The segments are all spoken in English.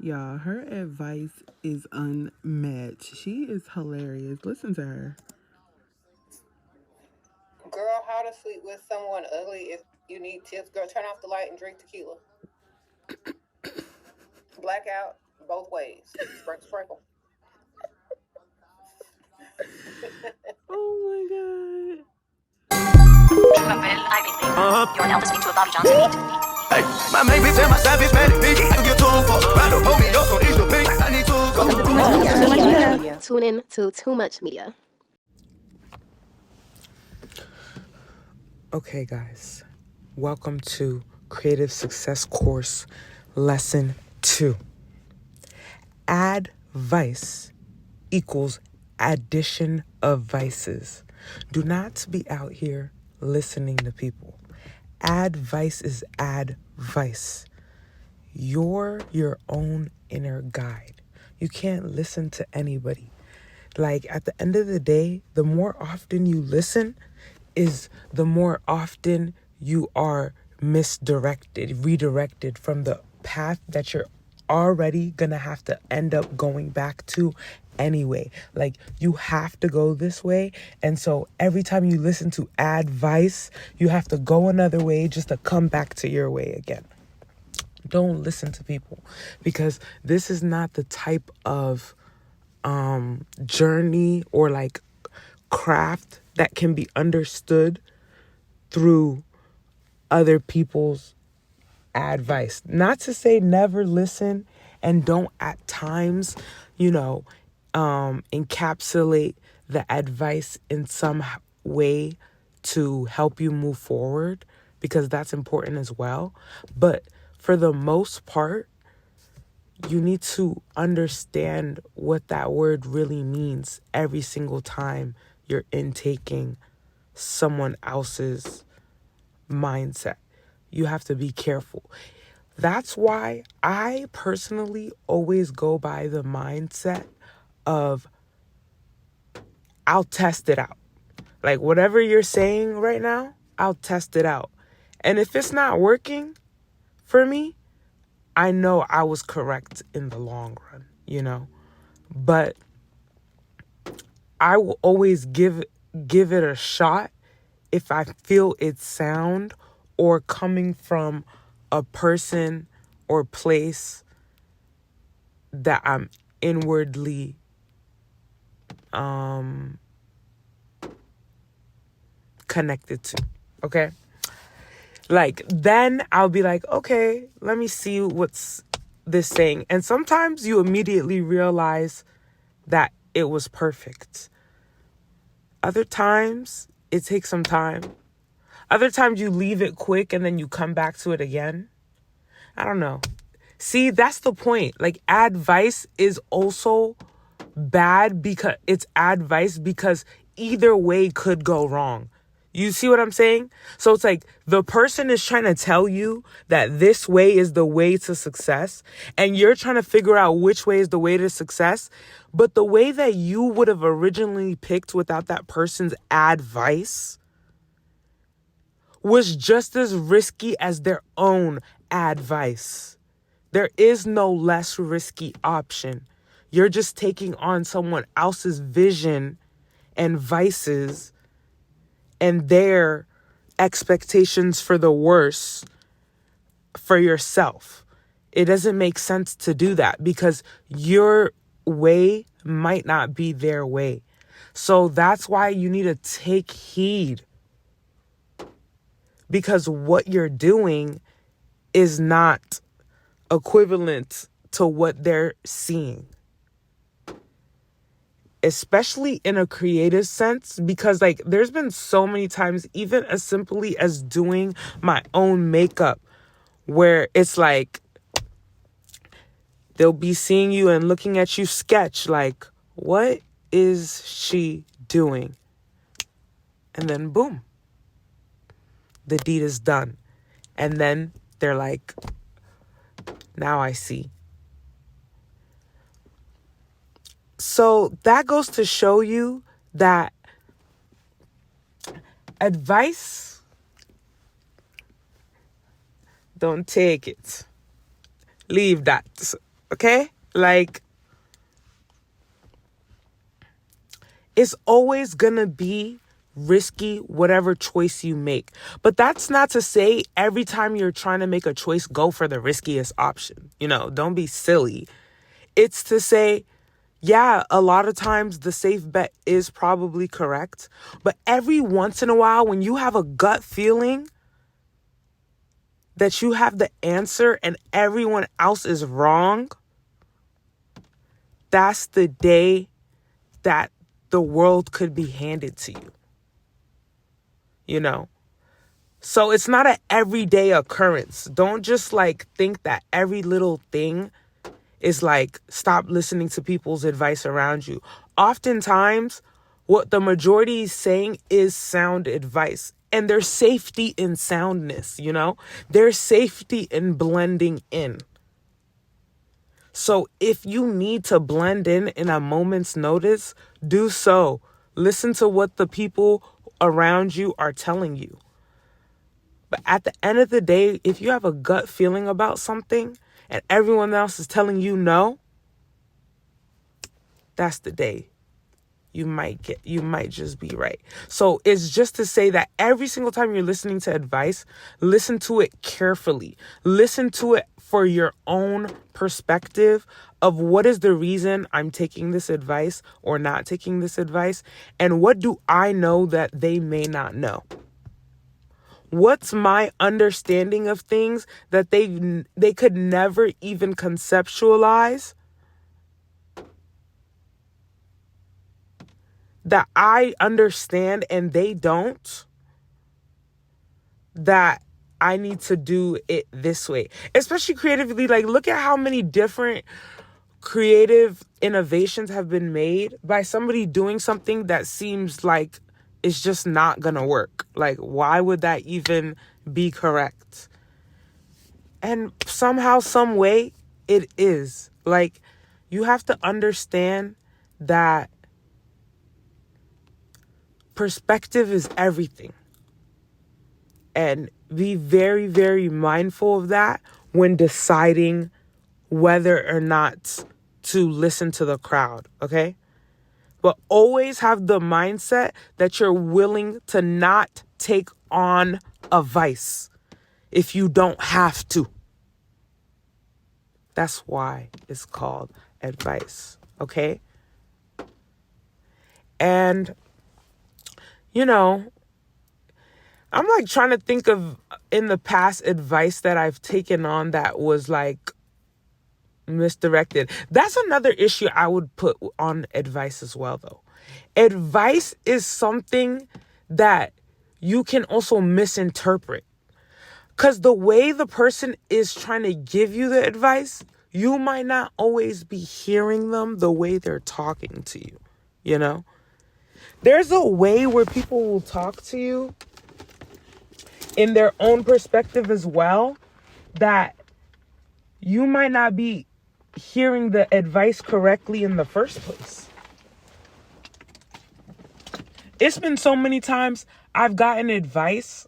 Y'all, her advice is unmatched. She is hilarious. Listen to her. Girl, how to sleep with someone ugly if you need tips. Girl, turn off the light and drink tequila. Blackout both ways. Sprinkle, sprinkle. Oh my You're now listening to a Bobby Johnson beat. Hey, my main bitch and my savage manic bitch. I give two for. Random hold me up on each of pink. I need to go. Tune in to Too Much Media. Okay, guys, welcome to Creative Success Course Lesson 2. Advice equals addition of vices. Do not be out here listening to people. Advice is advice. You're your own inner guide. You can't listen to anybody. Like, at the end of the day, the more often you listen is the more often you are redirected from the path that you're already gonna have to end up going back to anyway. Like, you have to go this way. And so every time you listen to advice, you have to go another way just to come back to your way again. Don't listen to people, because this is not the type of journey or like craft that can be understood through other people's advice. Not to say never listen and don't at times, encapsulate the advice in some way to help you move forward, because that's important as well. But for the most part, you need to understand what that word really means every single time you're intaking someone else's mindset. You have to be careful. That's why I personally always go by the mindset of, I'll test it out. Like, whatever you're saying right now, I'll test it out. And if it's not working for me, I know I was correct in the long run, But I will always give it a shot if I feel it's sound or coming from a person or place that I'm inwardly connected to. Okay? Like, then I'll be like, okay, let me see what's this saying. And sometimes you immediately realize that it was perfect. Other times it takes some time. Other times you leave it quick and then you come back to it again. I don't know. See, that's the point. Like, advice is also bad because it's advice, because either way could go wrong. You see what I'm saying? So it's like the person is trying to tell you that this way is the way to success, and you're trying to figure out which way is the way to success. But the way that you would have originally picked without that person's advice was just as risky as their own advice. There is no less risky option. You're just taking on someone else's vision and vices and their expectations for the worse for yourself. It doesn't make sense to do that, because your way might not be their way. So that's why you need to take heed, because what you're doing is not equivalent to what they're seeing. Especially in a creative sense, because like there's been so many times, even as simply as doing my own makeup, where it's like they'll be seeing you and looking at you sketch like, what is she doing? And then boom, the deed is done. And then they're like, now I see. So that goes to show you that advice, don't take it. Leave that. Okay? Like, it's always gonna be risky, whatever choice you make. But that's not to say every time you're trying to make a choice, go for the riskiest option. You know, don't be silly. It's to say, yeah, a lot of times the safe bet is probably correct. But every once in a while, when you have a gut feeling that you have the answer and everyone else is wrong, that's the day that the world could be handed to you. You know? So it's not an everyday occurrence. Don't just like think that every little thing is like, stop listening to people's advice around you. Oftentimes, what the majority is saying is sound advice. And there's safety in soundness, you know? There's safety in blending in. So if you need to blend in a moment's notice, do so. Listen to what the people around you are telling you. But at the end of the day, if you have a gut feeling about something and everyone else is telling you no, that's the day you might just be right. So it's just to say that every single time you're listening to advice, listen to it carefully. Listen to it for your own perspective of what is the reason I'm taking this advice or not taking this advice, and what do I know that they may not know? What's my understanding of things that they could never even conceptualize? That I understand and they don't, that I need to do it this way. Especially creatively, like look at how many different creative innovations have been made by somebody doing something that seems like it's just not gonna work. Like, why would that even be correct? And somehow, some way, it is. Like, you have to understand that perspective is everything. And be very, very mindful of that when deciding whether or not to listen to the crowd, okay? But always have the mindset that you're willing to not take on advice if you don't have to. That's why it's called advice, okay? And you know, I'm like trying to think of in the past advice that I've taken on that was like misdirected. That's another issue I would put on advice as well, though. Advice is something that you can also misinterpret. Because the way the person is trying to give you the advice, you might not always be hearing them the way they're talking to you, you know? There's a way where people will talk to you in their own perspective as well that you might not be hearing the advice correctly in the first place. It's been so many times I've gotten advice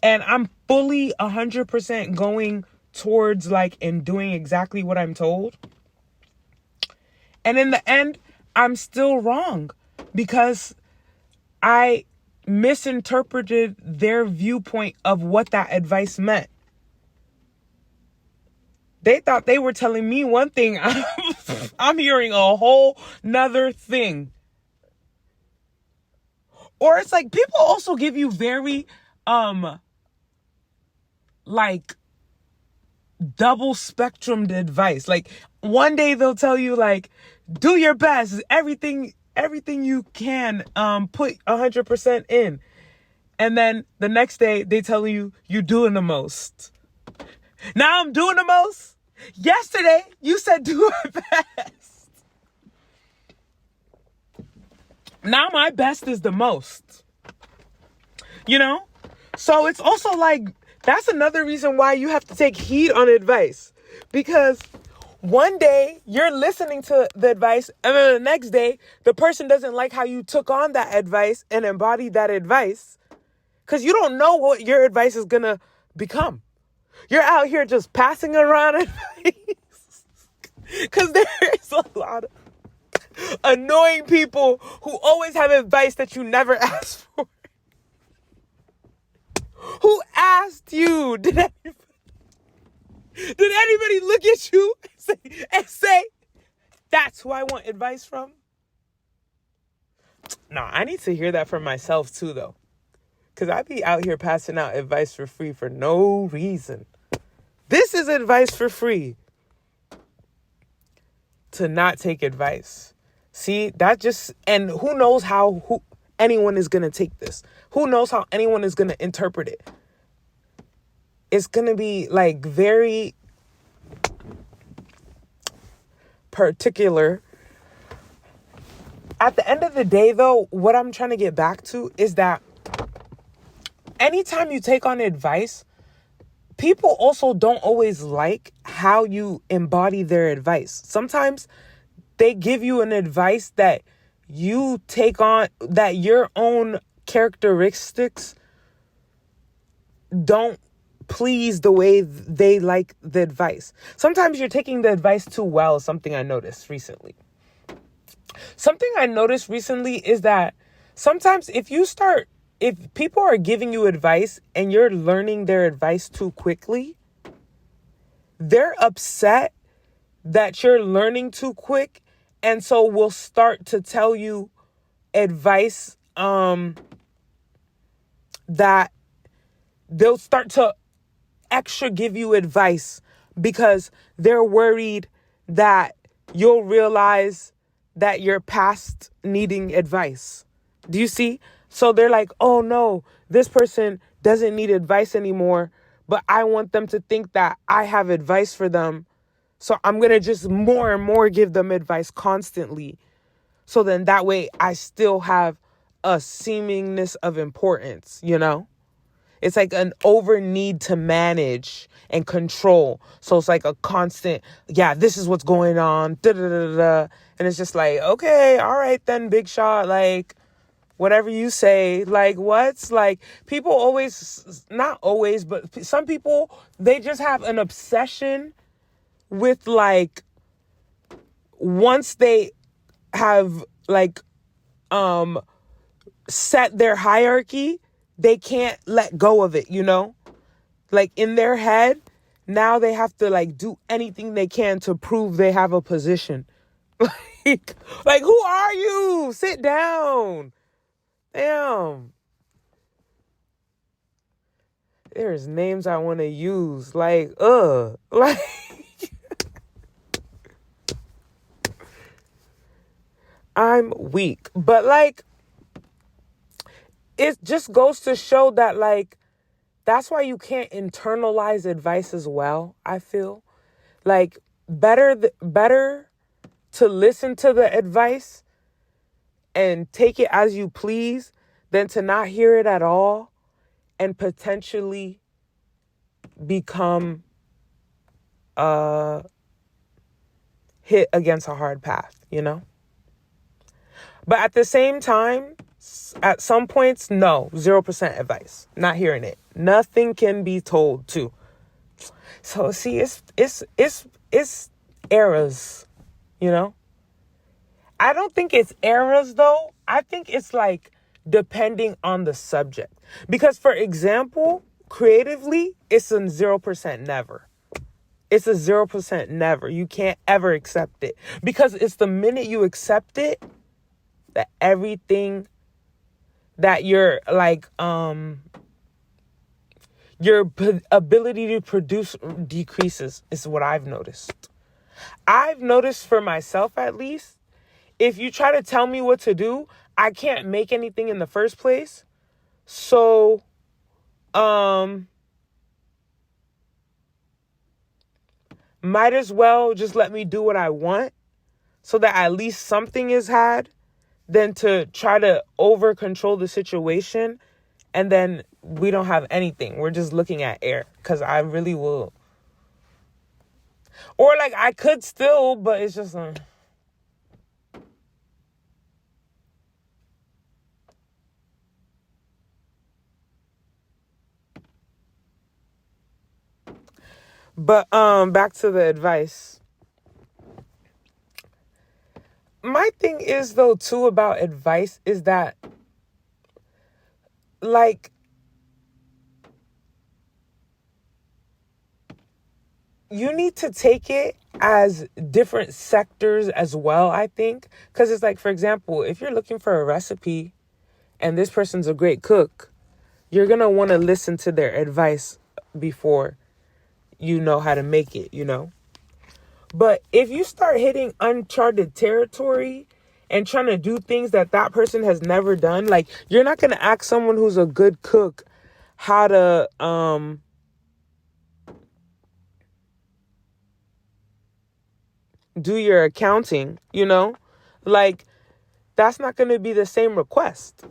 and I'm fully 100% going towards like and doing exactly what I'm told. And in the end, I'm still wrong. Because I misinterpreted their viewpoint of what that advice meant. They thought they were telling me one thing. I'm hearing a whole nother thing. Or it's like people also give you very, like double spectrumed advice. Like one day they'll tell you like, do your best. Everything you can, put 100% in. And then the next day they tell you you're doing the most. Now I'm doing the most. Yesterday you said do my best. Now my best is the most. You know? So it's also like, that's another reason why you have to take heed on advice. Because one day you're listening to the advice and then the next day the person doesn't like how you took on that advice and embodied that advice. Because you don't know what your advice is going to become. You're out here just passing around advice. Because there is a lot of annoying people who always have advice that you never asked for. Who asked you? Did anybody look at you and say, that's who I want advice from? No, I need to hear that from myself too, though. Because I be out here passing out advice for free for no reason. This is advice for free. To not take advice. See, that just, and who knows how anyone is going to take this. Who knows how anyone is going to interpret it. It's going to be like very particular. At the end of the day, though, what I'm trying to get back to is that anytime you take on advice, people also don't always like how you embody their advice. Sometimes they give you an advice that you take on, that your own characteristics don't please the way they like the advice. Sometimes you're taking the advice too well, something I noticed recently. Something I noticed recently is that sometimes if people are giving you advice and you're learning their advice too quickly, they're upset that you're learning too quick. And so will start to tell you advice that they'll start to extra give you advice because they're worried that you'll realize that you're past needing advice. Do you see? So they're like, oh no, this person doesn't need advice anymore, but I want them to think that I have advice for them. So I'm going to just more and more give them advice constantly. So then that way I still have a seemingness of importance, you know? It's like an over need to manage and control. So it's like a constant, yeah, this is what's going on. Da, da, da, da. And it's just like, okay, all right then, big shot. Like, whatever you say, like what's like people always, not always, but some people, they just have an obsession with like, once they have like, set their hierarchy, they can't let go of it, you know? Like in their head, now they have to like do anything they can to prove they have a position. like who are you? Sit down. Damn. There's names I want to use. Like, like. I'm weak. But like, it just goes to show that like, that's why you can't internalize advice as well, I feel. Like, better to listen to the advice and take it as you please than to not hear it at all and potentially become hit against a hard path, you know? But at the same time, at some points, no, 0% advice. Not hearing it. Nothing can be told to. So see, it's eras, you know? I don't think it's eras though. I think it's like depending on the subject. Because for example, creatively, it's a 0% never. It's a 0% never. You can't ever accept it. Because it's the minute you accept it that everything that you're like, your ability to produce decreases is what I've noticed. I've noticed for myself, at least, if you try to tell me what to do, I can't make anything in the first place. So, might as well just let me do what I want so that at least something is had than to try to over control the situation and then we don't have anything. We're just looking at air because I really will. Or like I could still, but it's just... But back to the advice. my thing is, though, too, about advice is that, like, you need to take it as different sectors as well, I think. Because it's like, for example, if you're looking for a recipe and this person's a great cook, you're going to want to listen to their advice before you know how to make it, you know? But if you start hitting uncharted territory and trying to do things that that person has never done, like, you're not going to ask someone who's a good cook how to do your accounting, you know? Like, that's not going to be the same request.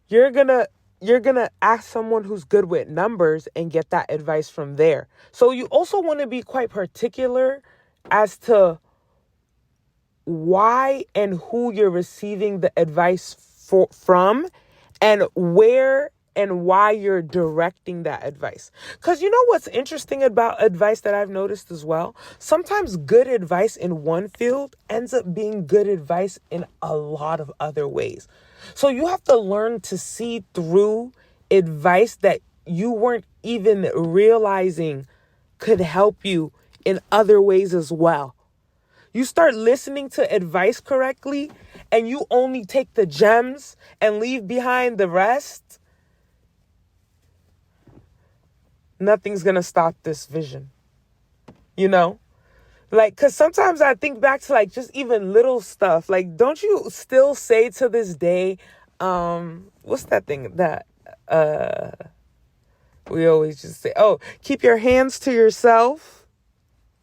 You're going to ask someone who's good with numbers and get that advice from there. So you also want to be quite particular as to why and who you're receiving the advice from, and where and why you're directing that advice. Because you know what's interesting about advice that I've noticed as well? Sometimes good advice in one field ends up being good advice in a lot of other ways. So you have to learn to see through advice that you weren't even realizing could help you in other ways as well. You start listening to advice correctly and you only take the gems and leave behind the rest. Nothing's going to stop this vision, you know? Like, because sometimes I think back to, like, just even little stuff. Like, don't you still say to this day, what's that thing that we always just say? Oh, keep your hands to yourself.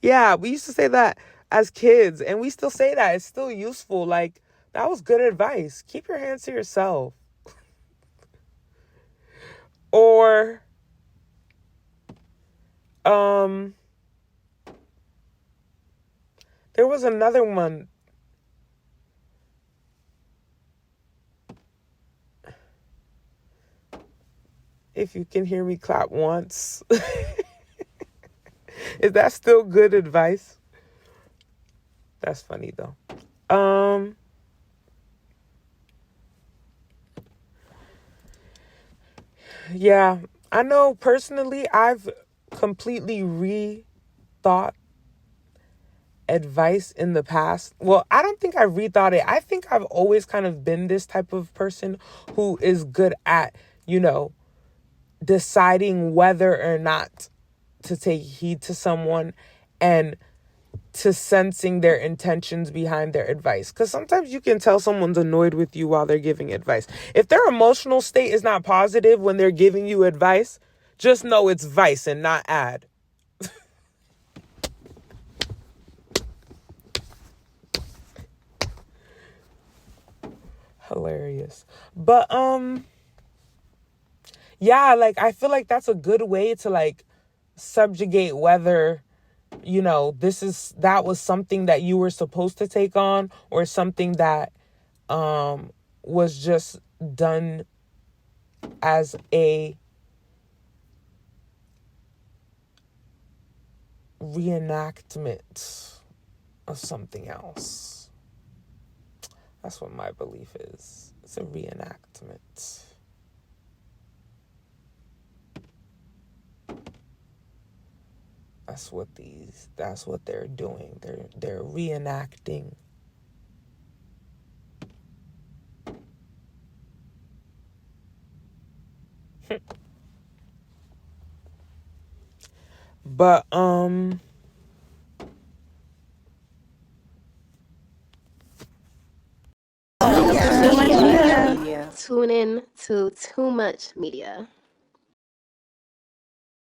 Yeah, we used to say that as kids, and we still say that. It's still useful. Like, that was good advice. Keep your hands to yourself. Or there was another one. If you can hear me clap once. Is that still good advice? That's funny though. Yeah, I know personally I've completely rethought advice in the past. Well, I don't think I rethought it. I think I've always kind of been this type of person who is good at, you know, deciding whether or not to take heed to someone and to sensing their intentions behind their advice. Because sometimes you can tell someone's annoyed with you while they're giving advice. If their emotional state is not positive when they're giving you advice, just know it's vice and not ad. Hilarious. But yeah, like, I feel like that's a good way to, like, subjugate whether, you know, that was something that you were supposed to take on, or something that was just done as a reenactment of something else. That's what my belief is. It's a reenactment. That's what they're doing. They're reenacting. But Tune in to Too Much Media.